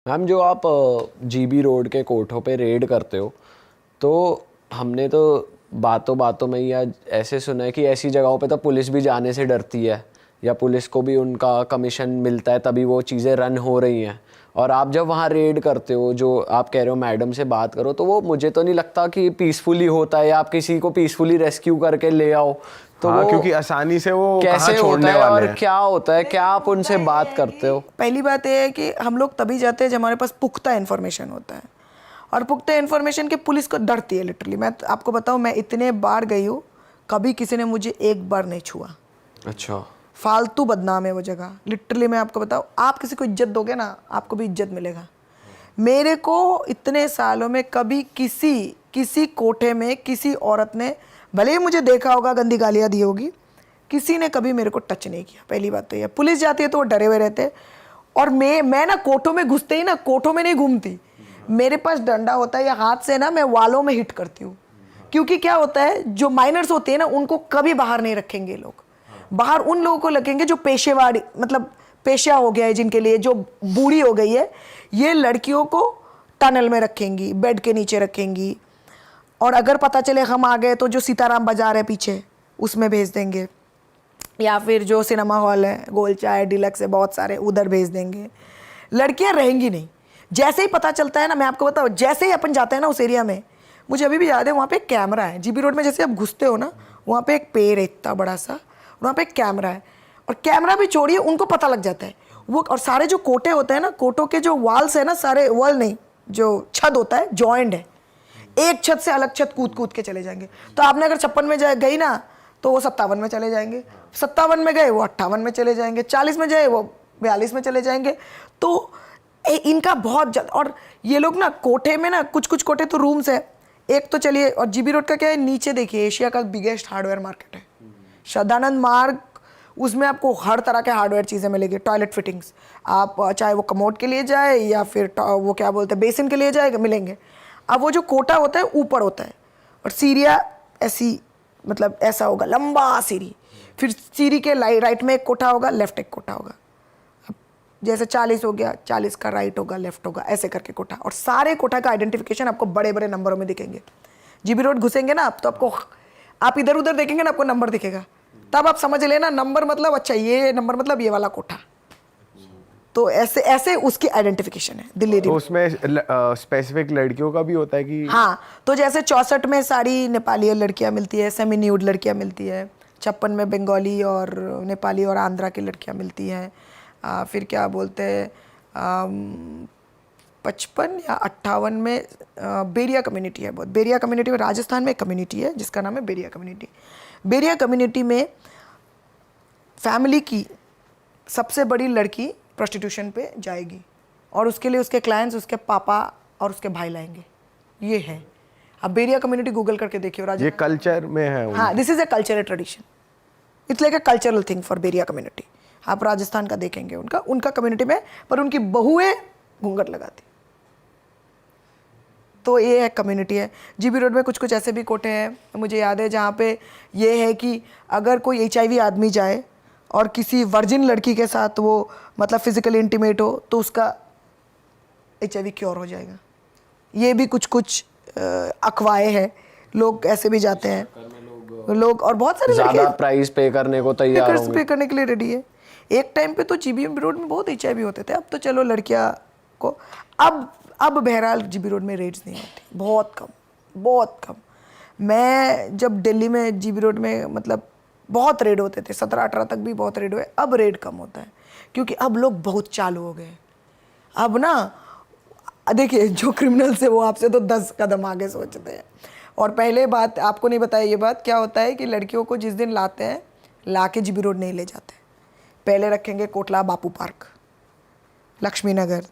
Ma'am जो आप GB road के कोठों पे रेड करते हो, तो हमने तो बातों बातों में या ऐसे सुना है कि ऐसी जगहों पे तो पुलिस भी जाने से डरती है, या पुलिस को भी उनका कमीशन मिलता है तभी वो चीज़ें रन हो रही हैं। और आप जब वहाँ रेड करते हो, जो आप कह रहे हो मैडम से बात करो, तो वो मुझे तो नहीं लगता कि पीसफुली होता है, या आप किसी को पीसफुली रेस्क्यू करके ले आओ तो हाँ, वो क्योंकि आसानी से वो कैसे कहाँ छोड़ने होता है वाले और हैं। क्या होता है, क्या आप उनसे बात करते हो? पहली बात यह है कि हम लोग तभी जाते हैं जब हमारे पास पुख्ता इन्फॉर्मेशन होता है, और पुख्ता इन्फॉर्मेशन के पुलिस को डरती है लिटरली। मैं आपको बताऊं, मैं इतने बार गई हूँ, कभी किसी ने मुझे एक बार नहीं छुआ। अच्छा। फालतू बदनाम है वो जगह लिटरली। मैं आपको बताऊं, आप किसी को इज्जत दोगे ना, आपको भी इज्जत मिलेगा। मेरे को इतने सालों में कभी किसी कोठे में किसी औरत ने, भले ही मुझे देखा होगा, गंदी गालियाँ दी होगी, किसी ने कभी मेरे को टच नहीं किया। पहली बात तो ये, पुलिस जाती है तो वो डरे हुए रहते हैं। और मैं ना कोठों में घुसते ही ना, कोठों में नहीं घूमती, मेरे पास डंडा होता है या हाथ से ना मैं वालों में हिट करती हूँ। क्योंकि क्या होता है, जो माइनर्स होते हैं ना, उनको कभी बाहर नहीं रखेंगे लोग। बाहर उन लोगों को रखेंगे जो पेशेवाड़ी, मतलब पेशा हो गया है जिनके लिए, जो बूढ़ी हो गई है। ये लड़कियों को टनल में रखेंगी, बेड के नीचे रखेंगी, और अगर पता चले हम आ गए तो जो सीताराम बाजार है पीछे, उसमें भेज देंगे, या फिर जो सिनेमा हॉल है, गोल चाय, डिलक्स है, बहुत सारे, उधर भेज देंगे। लड़कियां रहेंगी नहीं। जैसे ही पता चलता है ना, मैं आपको बताऊँ, जैसे ही अपन जाते हैं ना उस एरिया में, मुझे अभी भी याद है, वहाँ पे एक कैमरा है जीबी रोड में। जैसे आप घुसते हो ना, वहाँ पे एक पेड़ है इतना बड़ा सा, वहाँ पे एक कैमरा है, और कैमरा भी छोड़िए, उनको पता लग जाता है वो। और सारे जो कोटे होते हैं ना, कोटों के जो वॉल्स है ना, सारे वॉल नहीं, जो छत होता है जॉइंट है, एक छत से अलग छत कूद कूद के चले जाएंगे। तो आपने अगर 56 में गई ना, तो वो 57 में चले जाएंगे, 57 में गए वो 58 में चले जाएंगे, 40 में जाए वो 42 में चले जाएंगे। तो इनका बहुत जल्द। और ये लोग ना कोठे में ना, कुछ कुछ कोठे तो रूम्स है, एक तो चलिए। और जीबी रोड का क्या है, नीचे देखिए, एशिया का बिगेस्ट हार्डवेयर मार्केट है, सदानंद मार्ग। उसमें आपको हर तरह के हार्डवेयर चीज़ें मिलेगी, टॉयलेट फिटिंग्स, आप चाहे वो कमोड के लिए जाए या फिर वो क्या बोलते हैं बेसिन के लिए जाए, मिलेंगे। अब वो जो कोटा होता है ऊपर होता है, और सीढ़ियाँ ऐसी, मतलब ऐसा होगा लंबा सीढ़ी, फिर सीढ़ी के राइट में एक कोठा होगा, लेफ्ट एक कोठा होगा। अब जैसे 40 हो गया, 40 का राइट होगा, लेफ्ट होगा, ऐसे करके कोठा। और सारे कोठा का आइडेंटिफिकेशन आपको बड़े बड़े नंबरों में दिखेंगे। जीबी रोड घुसेंगे ना आप, तो आपको, आप इधर उधर देखेंगे ना, आपको नंबर दिखेगा, तब आप समझ लेना नंबर मतलब, अच्छा ये नंबर मतलब ये वाला कोठा। तो ऐसे ऐसे उसकी आइडेंटिफिकेशन है दिल्ली। तो उसमें स्पेसिफिक लड़कियों का भी होता है कि? हाँ, तो जैसे 64 में सारी नेपाली लड़कियां मिलती है, सेमी न्यूड लड़कियां मिलती है, 56 में बंगाली और नेपाली और आंध्रा की लड़कियां मिलती हैं, फिर क्या बोलते हैं 55 या 58 में बेरिया कम्युनिटी है बहुत। बेरिया कम्युनिटी में, राजस्थान में एक कम्युनिटी है जिसका नाम है बेरिया कम्युनिटी। बेरिया कम्युनिटी में फैमिली की सबसे बड़ी लड़की प्रोस्टिट्यूशन पे जाएगी, और उसके लिए उसके क्लाइंट्स उसके पापा और उसके भाई लाएंगे। ये है। अब बेरिया कम्युनिटी गूगल करके देखिए, ये कल्चर में है? हाँ, this is a cultural tradition, it's like a cultural thing for Beria community. आप राजस्थान का देखेंगे, उनका कम्युनिटी में, पर उनकी बहुएं घूंघट लगाती। तो ये एक कम्युनिटी है। जीबी रोड में कुछ कुछ ऐसे भी कोठे हैं, मुझे याद है, जहाँ पे ये है कि अगर कोई HIV आदमी जाए और किसी वर्जिन लड़की के साथ वो, मतलब फिजिकली इंटीमेट हो, तो उसका HIV क्योर हो जाएगा। ये भी कुछ कुछ अफवाहें हैं, लोग ऐसे भी जाते हैं लोग, और बहुत सारे ज़्यादा प्राइस पे करने को तैयार होंगे, पे करने के लिए रेडी है। एक टाइम पे तो जीबी रोड में बहुत HIV होते थे, अब तो चलो लड़कियां को, अब बहरहाल जीबी रोड में रेड्स नहीं होती, बहुत कम, बहुत कम। मैं जब दिल्ली में जीबी रोड में, मतलब बहुत रेड होते थे, 17-18 तक भी बहुत रेड हुए। अब रेड कम होता है, क्योंकि अब लोग बहुत चालू हो गए। अब ना देखिए, जो क्रिमिनल्स है वो आपसे तो 10 कदम आगे सोचते हैं। और पहले बात आपको नहीं बताया, ये बात क्या होता है कि लड़कियों को जिस दिन लाते हैं, ला के जीबी रोड नहीं ले जाते, पहले रखेंगे कोटला बापू पार्क, लक्ष्मी नगर,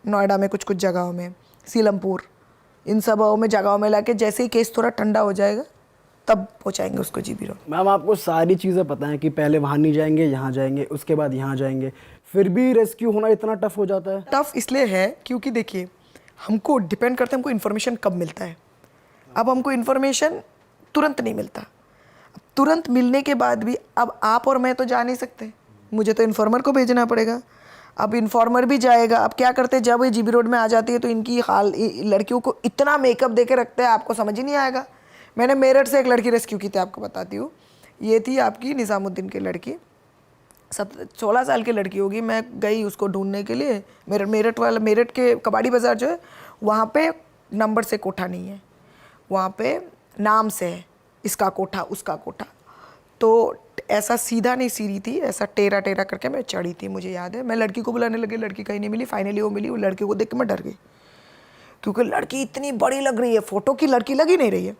नोएडा में कुछ कुछ जगहों में, सीलमपुर, इन सब जगहों में लाके, जैसे ही केस थोड़ा ठंडा हो जाएगा तब पहुंचाएंगे उसको जीबी रोड। मैम आपको सारी चीज़ें पता हैं कि पहले वहाँ नहीं जाएंगे, यहाँ जाएंगे, उसके बाद यहाँ जाएंगे, फिर भी रेस्क्यू होना इतना टफ हो जाता है? टफ इसलिए है क्योंकि देखिए, हमको डिपेंड करता है हमको इन्फॉर्मेशन कब मिलता है। अब हमको इन्फॉर्मेशन तुरंत नहीं मिलता, तुरंत मिलने के बाद भी अब आप और मैं तो जा नहीं सकते, मुझे तो इन्फॉर्मर को भेजना पड़ेगा। अब इन्फॉर्मर भी जाएगा। अब क्या करते हैं, जब ये जीबी रोड में आ जाती है तो इनकी हाल लड़कियों को इतना मेकअप दे के रखते हैं, आपको समझ ही नहीं आएगा। मैंने मेरठ से एक लड़की रेस्क्यू की थी, आपको बताती हूँ। ये थी आपकी निज़ामुद्दीन की लड़की, 16 साल की लड़की होगी। मैं गई उसको ढूंढने के लिए। मेरठ के कबाड़ी बाज़ार जो है वहाँ पे नंबर से कोठा नहीं है, वहाँ पे नाम से है, इसका कोठा उसका कोठा। तो ऐसा सीधा नहीं सीढ़ी थी, ऐसा टेरा टेरा करके मैं चढ़ी थी, मुझे याद है। मैं लड़की को बुलाने लगी, लड़की कहीं नहीं मिली। फाइनली वो मिली। वो लड़की को देख के मैं डर गई, क्योंकि लड़की इतनी बड़ी लग रही है, फ़ोटो की लड़की लग ही नहीं रही है।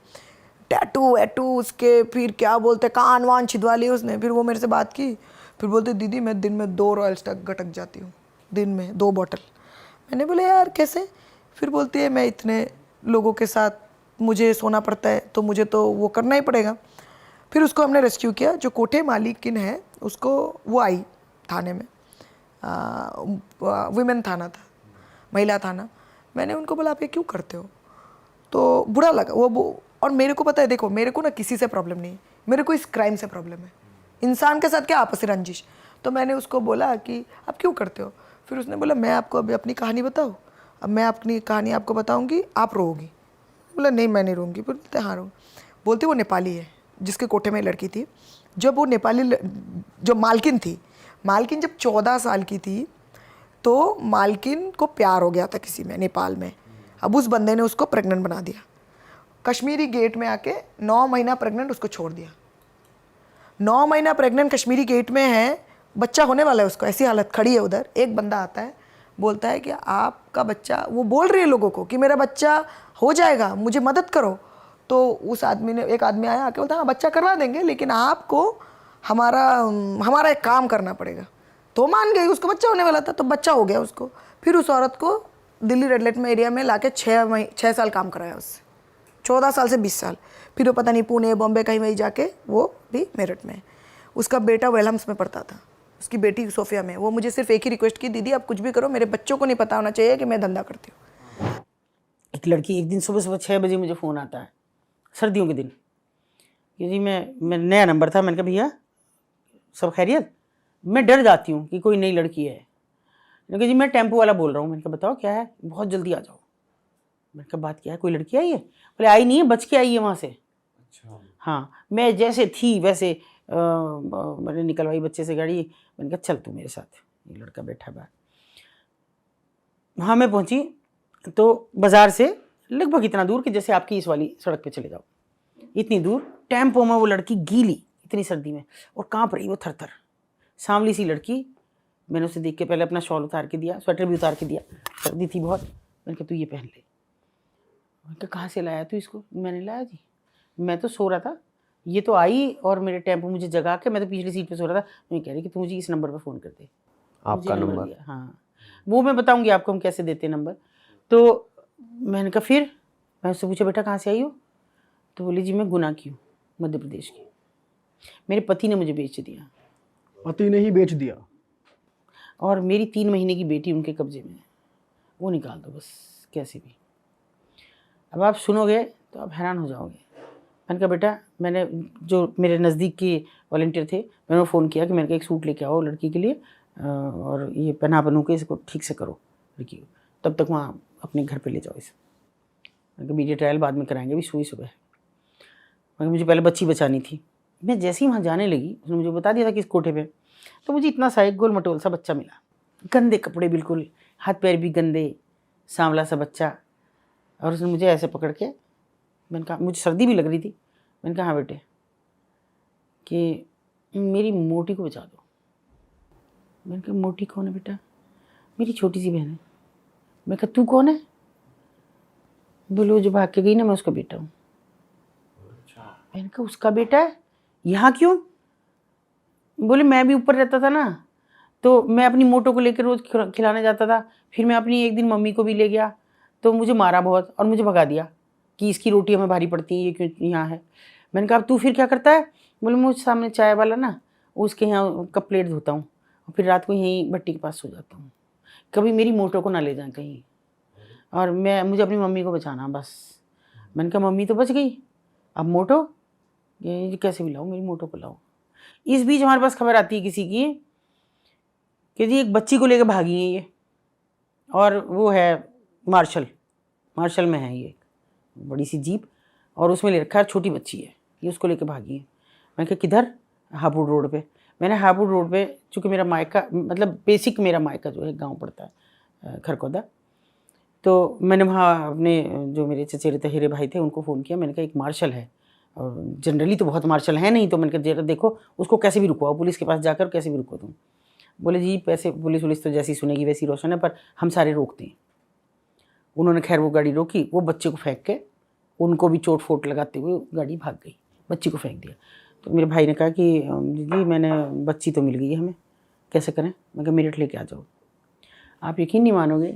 टैटू वैटू उसके, फिर क्या बोलते कान वान छिदवा लिए उसने। फिर वो मेरे से बात की, फिर बोलते दीदी मैं दिन में 2 रॉयल्स तक गटक जाती हूँ, दिन में 2 बॉटल। मैंने बोले यार कैसे? फिर बोलती है मैं इतने लोगों के साथ मुझे सोना पड़ता है, तो मुझे तो वो करना ही पड़ेगा। फिर उसको हमने रेस्क्यू किया। जो कोठे मालिकिन है उसको, वो आई थाने में, वुमेन थाना था, महिला थाना। मैंने उनको बोला आप ये क्यों करते हो? तो बुरा लगा वो। और मेरे को पता है, देखो मेरे को ना किसी से प्रॉब्लम नहीं है, मेरे को इस क्राइम से प्रॉब्लम है। इंसान के साथ क्या आपसी रंजिश। तो मैंने उसको बोला कि आप क्यों करते हो? फिर उसने बोला मैं आपको अभी अपनी कहानी बताऊँ? अब मैं अपनी कहानी आपको बताऊँगी, आप रोओगी। बोला नहीं मैं नहीं रोऊंगी। फिर बोलते हाँ रो। बोलती वो नेपाली है जिसके कोठे में लड़की थी। जब वो नेपाली जो मालकिन थी, मालकिन जब 14 साल की थी तो मालकिन को प्यार हो गया था किसी में नेपाल में। अब उस बंदे ने उसको प्रेग्नेंट बना दिया। कश्मीरी गेट में आके 9 महीना प्रेग्नेंट उसको छोड़ दिया। 9 महीना प्रेग्नेंट कश्मीरी गेट में है, बच्चा होने वाला है उसको, ऐसी हालत खड़ी है उधर। एक बंदा आता है, बोलता है कि आपका बच्चा, वो बोल रही है लोगों को कि मेरा बच्चा हो जाएगा, मुझे मदद करो। तो उस आदमी ने, एक आदमी आया आके बोलता हाँ बच्चा करवा देंगे, लेकिन आपको हमारा एक काम करना पड़ेगा। तो मान गई, उसको बच्चा होने वाला था तो बच्चा हो गया उसको। फिर उस औरत को दिल्ली रेड लाइट में एरिया में लाके 6 साल काम कराया उससे, 14 साल से 20 साल। फिर वो पता नहीं पुणे बॉम्बे कहीं वहीं जाके वो भी मेरठ में। उसका बेटा वेलहम्स में पढ़ता था, उसकी बेटी सोफिया में। वो मुझे सिर्फ एक ही रिक्वेस्ट की, दीदी आप कुछ भी करो, मेरे बच्चों को नहीं पता होना चाहिए कि मैं धंधा करती हूँ। एक लड़की, एक दिन सुबह सुबह 6 बजे मुझे फ़ोन आता है, सर्दियों के दिन, कि जी मैं नया नंबर था। मैंने कहा भैया सब खैरियत? मैं डर जाती हूँ कि कोई नई लड़की है। मैंने कहा जी मैं टेम्पो वाला बोल रहा हूँ। मैंने कहा बताओ क्या है? बहुत जल्दी आ जाओ। मैंने कहा बात क्या है, कोई लड़की आई है? बोले आई नहीं है, बच के आई है वहाँ से। अच्छा। हाँ, मैं जैसे थी वैसे मैंने निकलवाई बच्चे से गाड़ी। मैंने कहा चल तू मेरे साथ, ये लड़का बैठा बाहर। वहाँ मैं पहुँची तो बाज़ार से लगभग इतना दूर कि जैसे आपकी इस वाली सड़क पे चले जाओ, इतनी दूर। टेम्पो में वो लड़की गीली, इतनी सर्दी में, और काँप रही वो थर-थर, सांवली सी लड़की। मैंने उसे देख के पहले अपना शॉल उतार के दिया, स्वेटर भी उतार के दिया, सर्दी थी बहुत। मैंने कहा तू ये पहन ले। मैंने कहा कहाँ से लाया तू इसको? मैंने लाया जी, मैं तो सो रहा था, ये तो आई और मेरे टेम्पो मुझे जगा के, मैं तो पिछली सीट पे सो रहा था। मैं कह रही कि तू मुझे इस नंबर पर फ़ोन कर दे। आपका नंबर? दिया। हाँ, वो मैं बताऊँगी आपको हम कैसे देते नंबर। तो मैंने कहा फिर मैं उससे पूछा बेटा कहाँ से आई हो? तो बोली जी मैं गुना की हूँ, मध्य प्रदेश की। मेरे पति ने मुझे बेच दिया। पति ने ही बेच दिया? और मेरी 3 महीने की बेटी उनके कब्जे में है, वो निकाल दो बस कैसे भी। अब आप सुनोगे तो आप हैरान हो जाओगे। मैंने कहा बेटा, मैंने जो मेरे नज़दीक के वॉलंटियर थे, मैंने फ़ोन किया कि मैंने कहा एक सूट लेके आओ लड़की के लिए, और ये पहना बनू के इसको ठीक से करो लड़की को, तब तक वहाँ अपने घर पे ले जाओ इसे। मैंने कहा मीडिया ट्रायल बाद में कराएंगे, अभी सुई सुबह है। मैंने मुझे पहले बच्ची बचानी थी। मैं जैसे ही वहाँ जाने लगी, उसने मुझे बता दिया था कि इस कोठे पे, तो मुझे इतना सा एक गोल मटोल सा बच्चा मिला, गंदे कपड़े बिल्कुल, हाथ पैर भी गंदे, सांवला सा बच्चा। और उसने मुझे ऐसे पकड़ के, मैंने कहा मुझे सर्दी भी लग रही थी, मैंने कहा हाँ बेटे कि मेरी मोटी को बचा दो। मैंने कहा मोटी कौन है बेटा? मेरी छोटी सी बहन है। मैं कहा तू कौन है? बोलो जो भाग के गई ना, मैं उसका बेटा हूँ। मैंने कहा उसका बेटा है, यहाँ क्यों? बोले मैं भी ऊपर रहता था ना, तो मैं अपनी मोटो को लेकर रोज़ खिलाने जाता था। फिर मैं अपनी एक दिन मम्मी को भी ले गया, तो मुझे मारा बहुत और मुझे भगा दिया कि इसकी रोटी हमें भारी पड़ती है, ये क्यों यहाँ है। मैंने कहा अब तू फिर क्या करता है? बोले मुझे सामने चाय वाला ना, उसके यहाँ कप प्लेट धोता हूँ, और फिर रात को यहीं भट्टी के पास सो जाता हूँ। कभी मेरी मोटो को ना ले जाए कहीं, और मुझे अपनी मम्मी को बचाना बस। मैंने कहा मम्मी तो बच गई, अब मोटो ये कैसे भी लाऊं, मेरी मोटो को लाओ। इस बीच हमारे पास खबर आती है किसी की कि जी एक बच्ची को लेकर भागी हैं ये, और वो है मार्शल में है ये बड़ी सी जीप, और उसमें ले रखा है छोटी बच्ची है, ये उसको लेकर भागी है। मैं कहा किधर? हापुड़ रोड पे। मैंने हापुड़ रोड पे, चूँकि मेरा मायका मतलब बेसिक मेरा मायका जो है गांव पड़ता है खरकौदा, तो मैंने वहाँ अपने जो मेरे चचेरे तहेरे भाई थे उनको फ़ोन किया। मैंने कहा एक मार्शल है, और जनरली तो बहुत मार्शल हैं नहीं, तो मैंने कहा जरा देखो उसको कैसे भी रुकवाओ, पुलिस के पास जाकर कैसे भी रुको तुम। बोले जी पैसे पुलिस तो जैसी सुनेगी वैसी रोशन है, पर हम सारे रोकते हैं। उन्होंने खैर वो गाड़ी रोकी, वो बच्चे को फेंक के उनको भी चोट फोट लगाते हुए गाड़ी भाग गई, बच्ची को फेंक दिया। तो मेरे भाई ने कहा कि जी मैंने बच्ची तो मिल गई है, हमें कैसे करें? मैं कहा मेरठ लेके आ जाओ। आप यकीन नहीं मानोगे,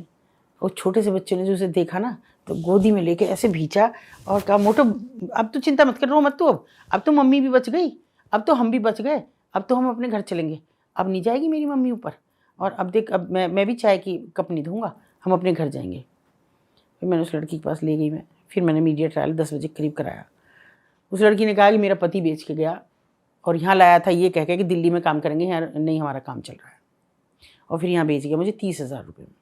वो छोटे से बच्चे ने जो उसे देखा ना, तो गोदी में लेके ऐसे भींचा और कहा मोटो अब तो चिंता मत कर, रो मत तू, अब तो मम्मी भी बच गई, अब तो हम भी बच गए, अब तो हम अपने घर चलेंगे, अब नहीं जाएगी मेरी मम्मी ऊपर, और अब देख अब मैं भी चाय की कप नहीं दूँगा, हम अपने घर जाएंगे। फिर मैंने उस लड़की के पास ले गई मैं, फिर मैंने मीडिया ट्रायल 10 बजे करीब कराया। उस लड़की ने कहा कि मेरा पति बेच के गया और यहाँ लाया था ये कह के कि दिल्ली में काम करेंगे, यहाँ नहीं हमारा काम चल रहा है, और फिर यहाँ बेच गया मुझे 30,000 रुपये में।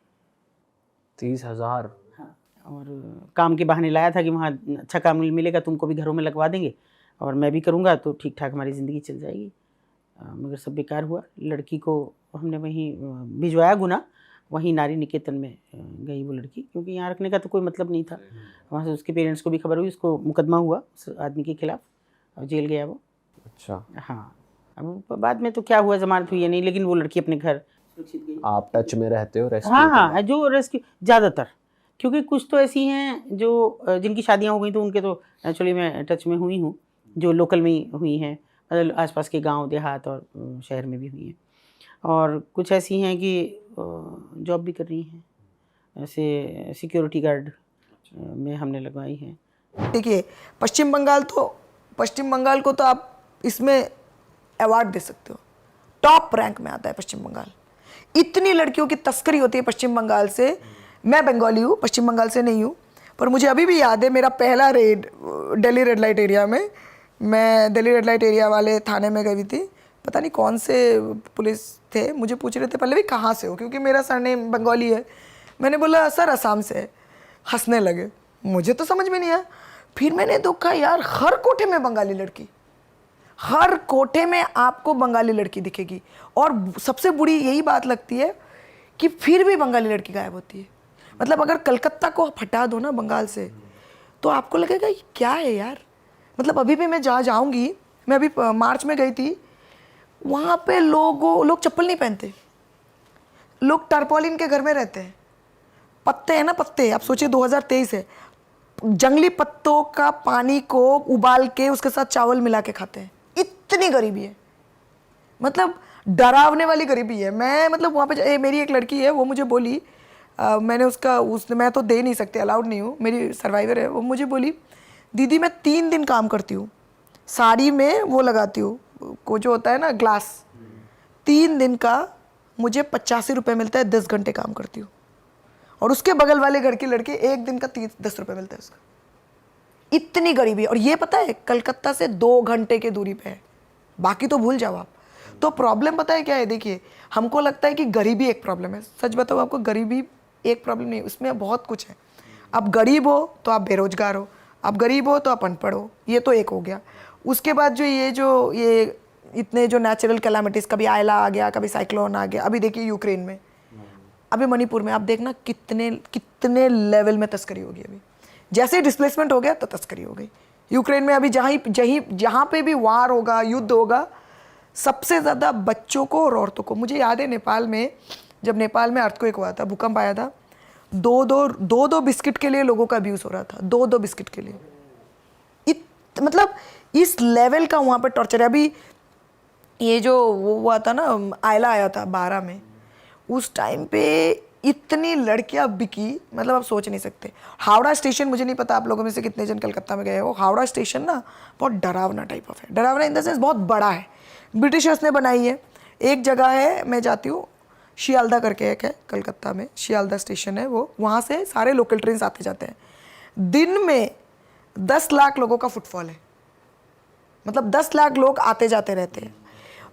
30,000? हाँ, और काम के बहाने लाया था कि वहाँ अच्छा काम मिलेगा, तुमको भी घरों में लगवा देंगे और मैं भी करूँगा तो ठीक ठाक हमारी ज़िंदगी चल जाएगी। मगर सब बेकार हुआ। लड़की को हमने वहीं भिजवाया गुना, वहीं नारी निकेतन में गई वो लड़की, क्योंकि यहाँ रखने का तो कोई मतलब नहीं था। वहाँ से उसके पेरेंट्स को भी खबर हुई, उसको मुकदमा हुआ उस आदमी के खिलाफ और जेल गया वो। अच्छा। हाँ, अब बाद में तो क्या हुआ, जमानत हुई है नहीं, लेकिन वो लड़की अपने घर सुरक्षित गई। आप टच में रहते हो रेस्क्यू? हाँ, जो रेस्क्यू ज़्यादातर, क्योंकि कुछ तो ऐसी हैं जो जिनकी शादियाँ हो गई तो उनके तो एक्चुअली मैं टच में हुई हूँ, जो लोकल में ही हुई हैं, मतलब आसपास के गांव देहात और शहर में भी हुई हैं, और कुछ ऐसी हैं कि जॉब भी कर रही हैं, ऐसे सिक्योरिटी गार्ड में हमने लगवाई हैं। देखिए पश्चिम बंगाल को तो आप इसमें अवार्ड दे सकते हो, टॉप रैंक में आता है पश्चिम बंगाल। इतनी लड़कियों की तस्करी होती है पश्चिम बंगाल से। मैं बंगाली हूँ, पश्चिम बंगाल से नहीं हूँ, पर मुझे अभी भी याद है मेरा पहला red Delhi red light area में। मैं दिल्ली रेड लाइट एरिया वाले थाने में गई थी, पता नहीं कौन से पुलिस थे, मुझे पूछ रहे थे पहले भी कहाँ से हो, क्योंकि मेरा सरनेम बंगाली है। मैंने बोला सर असम से है। हंसने लगे, मुझे तो समझ में नहीं आया। फिर मैंने देखा यार हर कोठे में बंगाली लड़की, हर कोठे में आपको बंगाली लड़की दिखेगी। और सबसे बुरी यही बात लगती है कि फिर भी बंगाली लड़की गायब होती है। मतलब अगर कलकत्ता को हटा दो ना बंगाल से, तो आपको लगेगा ये क्या है यार। मतलब अभी भी मैं जहाँ जाऊँगी, मैं अभी मार्च में गई थी, वहाँ पे लोग चप्पल नहीं पहनते, लोग टर्पोलिन के घर में रहते हैं। पत्ते हैं ना पत्ते, आप सोचिए 2023 है, जंगली पत्तों का पानी को उबाल के उसके साथ चावल मिला के खाते हैं। इतनी गरीबी है, मतलब डरावने वाली गरीबी है। मैं मतलब वहाँ पे मेरी एक लड़की है, वो मुझे बोली, मैं तो दे नहीं सकती, अलाउड नहीं हूँ, मेरी सर्वाइवर है, वो मुझे बोली दीदी मैं 3 दिन काम करती हूँ, साड़ी में वो लगाती हूँ को जो होता है ना ग्लास, 3 दिन का मुझे 85 रुपये मिलता है, 10 घंटे काम करती हूँ। और उसके बगल वाले घर की लड़की 1 दिन का 10 रुपये मिलता है उसका। इतनी गरीबी। और ये पता है कलकत्ता से 2 घंटे की दूरी पे है, बाकी तो भूल जाओ आप। तो प्रॉब्लम पता है क्या है, देखिए हमको लगता है कि गरीबी एक प्रॉब्लम है, सच बताओ आपको गरीबी एक प्रॉब्लम नहीं, उसमें बहुत कुछ है। आप गरीब हो तो आप बेरोजगार हो, आप गरीब हो तो आप अनपढ़ हो, ये तो एक हो गया। उसके बाद जो ये इतने जो नेचुरल कैलामिटीज़, कभी आयला आ गया, कभी साइक्लोन आ गया, अभी देखिए यूक्रेन में, अभी मणिपुर में, आप देखना कितने लेवल में तस्करी होगी। अभी जैसे डिस्प्लेसमेंट हो गया तो तस्करी हो गई। यूक्रेन में अभी जहाँ पे भी वार होगा, युद्ध होगा, सबसे ज़्यादा बच्चों को और औरतों को। मुझे याद है नेपाल में, जब नेपाल में अर्थक्वेक हुआ था, भूकंप आया था, दो बिस्किट के लिए लोगों का अब्यूज़ हो रहा था, 2 बिस्किट के लिए। मतलब इस लेवल का वहाँ पर टॉर्चर है। अभी ये जो वो हुआ था ना, आयला आया था 12 में, उस टाइम पे इतनी लड़कियां बिकी, मतलब आप सोच नहीं सकते। हावड़ा स्टेशन, मुझे नहीं पता आप लोगों में से कितने जन कलकत्ता में गए हो, हावड़ा स्टेशन ना बहुत डरावना टाइप ऑफ है। डरावना इन द सेंस बहुत बड़ा है, ब्रिटिशर्स ने बनाई है। एक जगह है, मैं जाती हूँ, शियालदा करके एक है कलकत्ता में, शियालदा स्टेशन है वो, वहाँ से सारे लोकल ट्रेन आते जाते हैं। दिन में 10 लाख लोगों का फुटफॉल है, मतलब 10 लाख लोग आते जाते रहते हैं।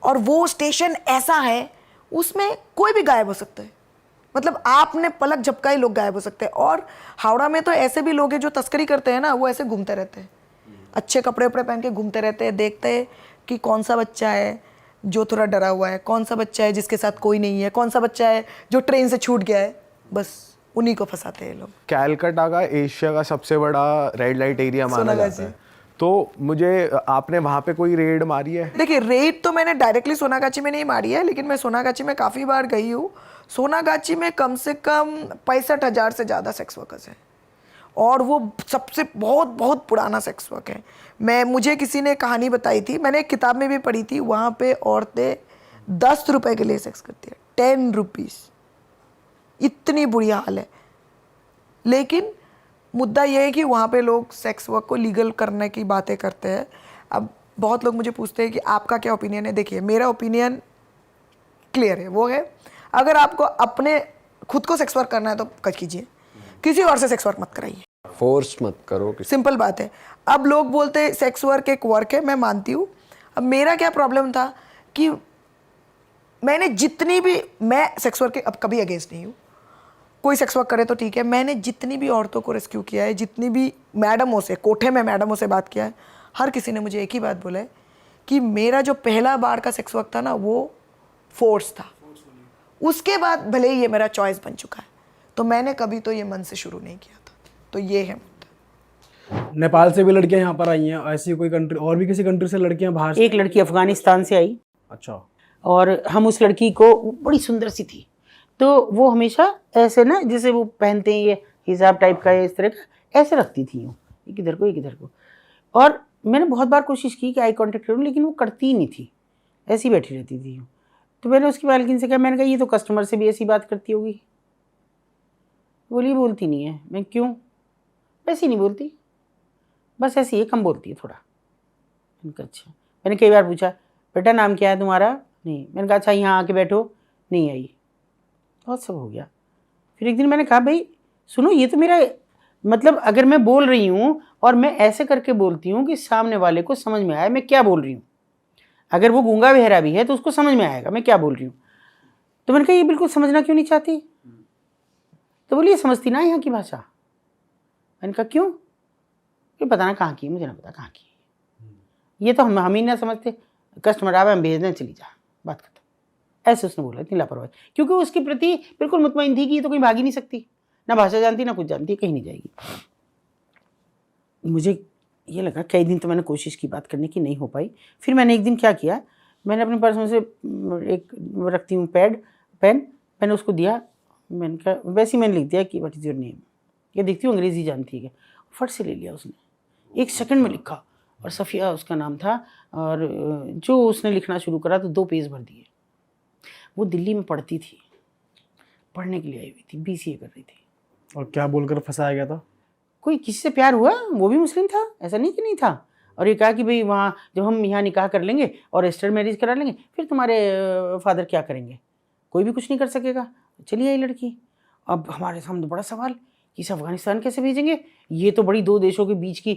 और वो स्टेशन ऐसा है, उसमें कोई भी गायब हो सकता है, मतलब आपने पलक झपकाई लोग गायब हो सकते हैं। और हावड़ा में तो ऐसे भी लोग हैं जो तस्करी करते हैं ना, वो ऐसे घूमते रहते हैं, अच्छे कपड़े वपड़े पहन के घूमते रहते हैं, देखते हैं कि कौन सा बच्चा है जो थोड़ा डरा हुआ है, कौन सा बच्चा है जिसके साथ कोई नहीं है, कौन सा बच्चा है जो ट्रेन से छूट गया है, बस उन्हीं को फंसाते हैं लोग। कैलकाटा का एशिया का सबसे बड़ा रेड लाइट एरिया माना सोनागाची। जाता है, तो मुझे आपने वहाँ पे कोई रेड मारी है? देखिए, रेड तो मैंने डायरेक्टली सोनागाची में नहीं मारी है, लेकिन मैं सोनागाची में काफ़ी बार गई हूँ। सोनागाची में कम से कम 65,000 से ज़्यादा सेक्स वर्कर्स हैं, और वो सबसे बहुत बहुत पुराना सेक्स वर्क है। मुझे किसी ने कहानी बताई थी, मैंने एक किताब में भी पढ़ी थी, वहाँ पे औरतें 10 रुपए के लिए सेक्स करती है, 10 रुपीज़, इतनी बुरी हाल है। लेकिन मुद्दा यह है कि वहाँ पे लोग सेक्स वर्क को लीगल करने की बातें करते हैं। अब बहुत लोग मुझे पूछते हैं कि आपका क्या ओपिनियन है। देखिए, मेरा ओपिनियन क्लियर है, वो है अगर आपको अपने खुद को सेक्स वर्क करना है तो कीजिए, किसी और से सेक्स वर्क मत कराइए, फोर्स मत करो किसी। सिंपल बात है। अब लोग बोलते हैं सेक्स वर्क एक वर्क है, मैं मानती हूँ। अब मेरा क्या प्रॉब्लम था कि मैंने जितनी भी, मैं सेक्स वर्क के अब कभी अगेंस्ट नहीं हूँ, कोई सेक्स वर्क करे तो ठीक है। मैंने जितनी भी औरतों को रेस्क्यू किया है, जितनी भी मैडमों से, कोठे में मैडमों से बात किया है, हर किसी ने मुझे एक ही बात बोला है कि मेरा जो पहला बार का सेक्स वर्क था ना, वो फोर्स था। उसके बाद भले ही ये मेरा चॉइस बन चुका है, तो मैंने कभी तो ये मन से शुरू नहीं किया था। तो ये है मुद्दा। नेपाल से भी लड़कियां यहाँ पर आई हैं, ऐसी कोई कंट्री और भी किसी कंट्री से लड़कियां बाहर से? एक लड़की अफगानिस्तान से आई, अच्छा। और हम उस लड़की को, बड़ी सुंदर सी थी, तो वो हमेशा ऐसे ना, जैसे वो पहनते हैं ये हिजाब टाइप का, इस तरह का ऐसे रखती थी, यूँ एक इधर को एक इधर को। और मैंने बहुत बार कोशिश की कि आई कांटेक्ट करूँ, लेकिन वो करती ही नहीं थी, ऐसी बैठी रहती थी यूँ। तो मैंने उसकी मालकिन से कहा, मैंने कहा ये तो कस्टमर से भी ऐसी बात करती होगी। बोलती नहीं है। मैं क्यों? वैसी नहीं बोलती, बस ऐसी है, कम बोलती है थोड़ा। मैंने कहा अच्छा। मैंने कई बार पूछा, बेटा नाम क्या है तुम्हारा? नहीं। मैंने कहा अच्छा यहाँ आके बैठो, नहीं आई। बहुत सब हो गया। फिर एक दिन मैंने कहा, भाई सुनो, ये तो मेरा मतलब, अगर मैं बोल रही हूँ और मैं ऐसे करके बोलती हूँ कि सामने वाले को समझ में आए मैं क्या बोल रही हूँ, अगर वो गूंगा बहरा भी है तो उसको समझ में आएगा मैं क्या बोल रही हूँ। तो मैंने कहा ये बिल्कुल समझना क्यों नहीं चाहती? तो बोली ये समझती ना यहाँ की भाषा। मैंने कहा क्यों? ये पता ना कहाँ की, मुझे ना पता कहाँ की, ये तो हम ही ना समझते, कस्टमर आवे हम भेज दें, चली जा, बात खत्म। ऐसे उसने बोला, इतनी लापरवाही, क्योंकि उसके प्रति बिल्कुल मुतमईन थी कि ये तो कहीं भागी नहीं सकती, ना भाषा जानती ना कुछ जानती, कहीं नहीं जाएगी। मुझे ये लगा, कई दिन तो मैंने कोशिश की बात करने की, नहीं हो पाई। फिर मैंने एक दिन क्या किया, मैंने अपने पर्स में से एक रखती हूँ पेन, मैंने उसको दिया। मैंने कहा, वैसे ही मैंने लिख दिया कि व्हाट इज़ योर नेम, ये देखती हूँ अंग्रेज़ी जानती है, फट से ले लिया उसने, 1 सेकंड में लिखा, और सफ़िया उसका नाम था। और जो उसने लिखना शुरू करा तो 2 पेज भर दिए। वो दिल्ली में पढ़ती थी, पढ़ने के लिए आई हुई थी, BCA कर रही थी। और क्या बोलकर फंसाया गया था? कोई किसी से प्यार हुआ, वो भी मुस्लिम था, ऐसा नहीं कि नहीं था। और ये कहा कि भाई वहाँ जब हम यहाँ निकाह कर लेंगे और रजिस्टर्ड मैरिज करा लेंगे, फिर तुम्हारे फादर क्या करेंगे, कोई भी कुछ नहीं कर सकेगा। चलिए आई लड़की। अब हमारे सामने बड़ा सवाल कि इस अफ़गानिस्तान कैसे भेजेंगे, ये तो बड़ी 2 देशों के बीच की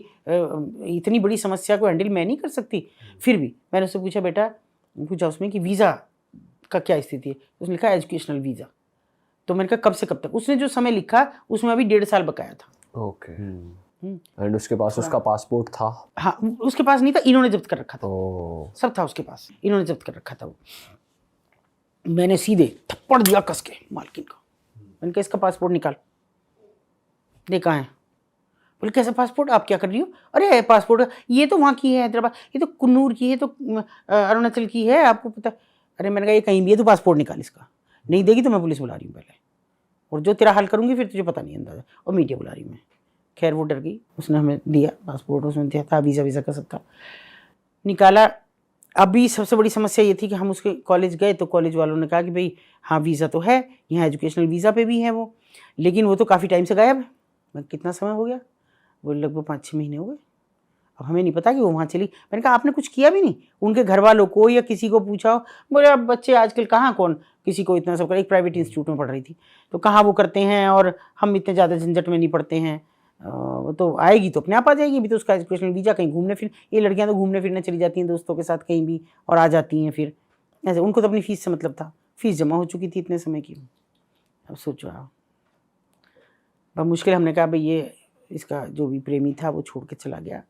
इतनी बड़ी समस्या को हैंडल मैं नहीं कर सकती। फिर भी मैंने उससे पूछा, बेटा पूछा उसमें कि वीज़ा का क्या स्थिति है? उसने लिखा एजुकेशनल वीज़ा। तो मैंने कहा कब से कब तक? उसने जो समय लिखा उसमें अभी 1.5 साल बकाया था। ओके। एंड उसके पास उसका पासपोर्ट था? हाँ, उसके पास नहीं था, इन्होंने जब्त कर रखा था। ओह। सब था उसके पास, इन्होंने जब्त कर रखा था वो। मैंने सीधे थप्पड़ दिया कस के मालकिन को। मैंने कहा इसका पासपोर्ट निकाल, दे कहाँ है? बोले कैसा पासपोर्ट, आप क्या कर रही हो? अरे पासपोर्ट ये तो वहाँ की है हैदराबाद, ये तो कुन्नूर की है, तो अरुणाचल की है, आपको पता। अरे मैंने कहा ये कहीं भी है, तो पासपोर्ट निकाल इसका, नहीं देगी तो मैं पुलिस बुला रही हूँ पहले, और जो तेरा हाल करूँगी फिर तुझे पता नहीं अंदाजा, और मीडिया बुला रही हूँ मैं। खैर वो डर गई, उसने हमें दिया पासपोर्ट, उसमें दिया था वीज़ा का सब था, निकाला। अभी सबसे बड़ी समस्या ये थी कि हम उसके कॉलेज गए तो कॉलेज वालों ने कहा कि भाई हाँ वीज़ा तो है, यहाँ एजुकेशनल वीज़ा पे भी है वो, लेकिन वो तो काफ़ी टाइम से गायब है। मैं कितना समय हो गया? वो लगभग 5-6 महीने हो गए। अब हमें नहीं पता कि वो वहाँ चली। मैंने कहा आपने कुछ किया भी नहीं, उनके घर वालों को या किसी को पूछा हो? बोले अब बच्चे आजकल कहाँ कौन किसी को इतना सब कर, एक प्राइवेट इंस्टीट्यूट में पढ़ रही थी तो कहाँ वो करते हैं, और हम इतने ज़्यादा झंझट में नहीं पड़ते हैं। वो तो आएगी तो अपने आप आ जाएगी, अभी तो उसका एजुकेशनल वीज़ा, कहीं घूमने फिर, ये लड़कियां तो घूमने फिरने चली जाती हैं दोस्तों के साथ कहीं भी और आ जाती हैं फिर ऐसे, उनको तो अपनी फ़ीस से मतलब था, फीस जमा हो चुकी थी इतने समय की। अब सोचो आप, बहुत मुश्किल। हमने कहा भाई ये इसका जो भी प्रेमी था वो छोड़ के चला गया,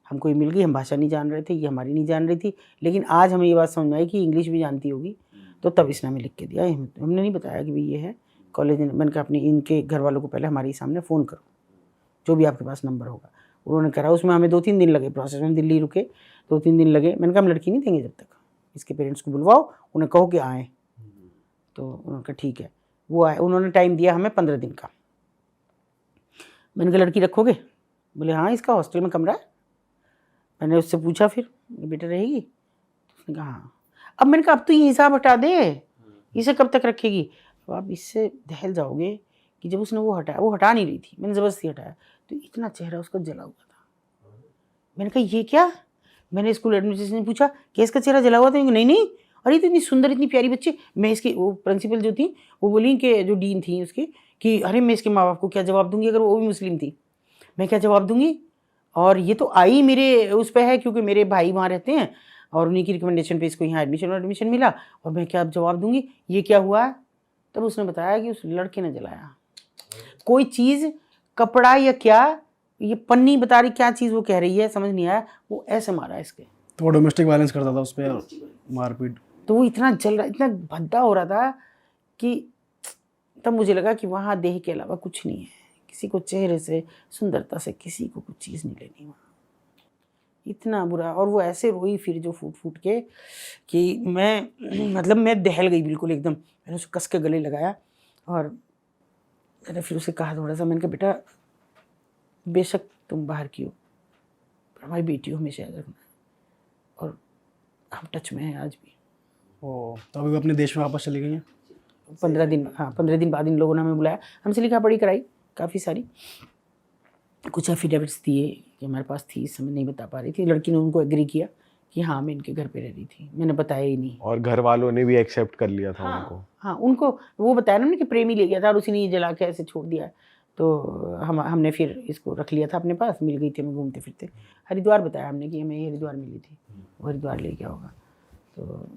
हमको ये मिल गई, हम भाषा नहीं जान रहे थे, ये हमारी नहीं जान रही थी, लेकिन आज हमें ये बात समझ में आई कि इंग्लिश भी जानती होगी, तो तब इसने हमें लिख के दिया। हमने नहीं बताया कि भाई ये है कॉलेज। मैंने कहा अपने इनके घर वालों को पहले हमारे सामने फ़ोन करो, जो भी आपके पास नंबर होगा। उन्होंने करा, उसमें हमें 2-3 दिन लगे प्रोसेस में, दिल्ली रुके 2-3 दिन लगे। मैंने कहा हम लड़की नहीं देंगे जब तक इसके पेरेंट्स को बुलवाओ, उन्हें कहो कि आएँ। तो उन्होंने कहा ठीक है, वो आए। उन्होंने टाइम दिया हमें 15 दिन का। मैंने कहा लड़की रखोगे? बोले हाँ, इसका हॉस्टल में कमरा है। मैंने उससे पूछा फिर बेटा रहेगी? उसने कहा हाँ। अब मैंने कहा अब तो ये हिसाब हटा दे, इसे कब तक रखेगी? अब आप इससे दहल जाओगे कि जब उसने वो हटाया, वो हटा नहीं रही थी, मैंने ज़बरदस्ती हटाया, तो इतना चेहरा उसका जला हुआ था। मैंने कहा ये क्या? मैंने स्कूल एडमिनिस्ट्रेशन से पूछा कि इसका चेहरा जला हुआ था? नहीं, अरे तो इतनी सुंदर इतनी प्यारी बच्ची। मैं इसकी, वो प्रिंसिपल जो थी वो बोली कि जो डीन थी उसकी, कि अरे मैं इसके माँ बाप को क्या जवाब दूंगी अगर वो भी मुस्लिम थी, मैं क्या जवाब दूंगी? और ये तो आई मेरे उस पर है क्योंकि मेरे भाई वहाँ रहते हैं और उन्हीं की रिकमेंडेशन पे इसको यहाँ एडमिशन मिला, और मैं क्या जवाब दूंगी? ये क्या हुआ? तब उसने बताया कि उस लड़के ने जलाया कोई चीज़, कपड़ा या क्या, ये पन्नी बता रही क्या चीज़ वो कह रही है, समझ नहीं आया। वो ऐसे मारा इसके, तो वो डोमेस्टिक वायलेंस करता था उस पर, मारपीट। तो वो इतना जल रहा, इतना भद्दा हो रहा था कि तब मुझे लगा कि वहाँ देह के अलावा कुछ नहीं है, किसी को चेहरे से, सुंदरता से किसी को कुछ चीज़ नहीं लेनी वहाँ। इतना बुरा। और वो ऐसे रोई फिर जो फूट के कि मैं मतलब मैं दहल गई बिल्कुल एकदम। मैंने उसे कस के गले लगाया और मैंने फिर उसे कहा थोड़ा सा, मैंने कहा बेटा बेशक तुम बाहर की हो पर हमारी बेटी हो, हमेशा याद रखना, और हम टच में हैं आज भी। ओ, तो अभी वो अपने देश में वापस चली गई हैं? 15 दिन, हाँ 15 दिन बाद इन लोगों ने हमें बुलाया, हमसे लिखा पढ़ी कराई काफ़ी सारी, कुछ एफिडेविट्स दिए कि हमारे पास थी, इस समय नहीं बता पा रही थी। लड़की ने उनको एग्री किया कि हाँ मैं इनके घर पे रह रही थी, मैंने बताया ही नहीं। और घर वालों ने भी एक्सेप्ट कर लिया था उनको? हाँ उनको वो बताया ना कि प्रेमी ले गया था और उसी ने ये जला के ऐसे छोड़ दिया। तो हमने फिर इसको रख लिया था अपने पास, मिल गई थी हमें घूमते फिरते। हरिद्वार बताया हमने कि हमें हरिद्वार मिली थी, वो हरिद्वार ले गया होगा। तो